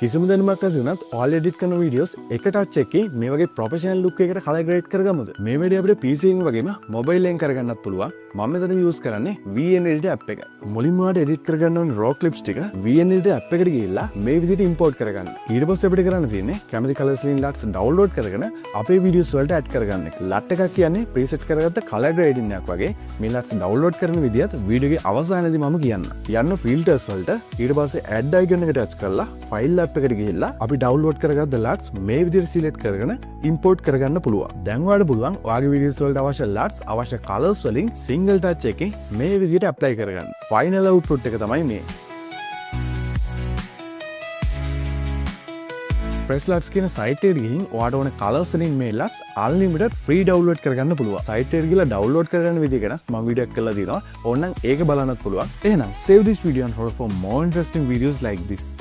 කිසිම දැනුමක් නැති වුණත් ඔයාලා එඩිට් කරන වීඩියෝස් එක ටච් එකකින් මේ වගේ ප්‍රොෆෙෂනල් ලුක් එකකට කලර් ග්‍රේඩ් කරගමුද? මේ වීඩියෝ අපිට PC එකෙන් වගේම මොබයිල් එකෙන් කරගන්නත් පුළුවන්. මම මෙතන යූස් කරන්නේ VN Edit app එක. මුලින්ම ඔයාලට එඩිට් කරගන්න ඕනේ raw clips ටික VN Edit app එකට ගිහිල්ලා මේ විදිහට import කරගන්න. ඊට පස්සේ අපිට කරන්න තියෙන්නේ කැමති colours වලින් LUTs download කරගෙන අපේ වීඩියෝස් වලට add කරගන්න එක. LUT එකක් කියන්නේ preset කරගත්ත color grading එකක් වගේ. මේ LUTs download කරන විදිහත් වීඩියෝගේ අවසානයේදී මම කියන්න. යන්න filters වලට ඊට පස්සේ add icon එක touch කරලා file app එකට ගිහිල්ලා අපි download කරගත්ත LUTs මේ විදිහට select කරගෙන import කරගන්න පුළුවන්. දැන් ඔයාලට පුළුවන් ඔයාගේ වීඩියෝස් වලට අවශ්‍ය LUTs අවශ්‍ය colours වලින් single touch එකකින් මේ විදිහට apply කරගන්න. final output එක තමයි මේ. Freshluts කියන site එකට ගිහින් ඔයාලට ඕන colours වලින් මේ LUTs unlimited free download කරගන්න පුළුවන්. site එකට ගිහලා download කරගන්න විදිහ ගැන මම වීඩියෝ එකක් කරලා තියෙනවා. ඕනනම් ඒක බලන්නත් පුළුවන්. එහෙනම් save this video and follow for more interesting videos like this.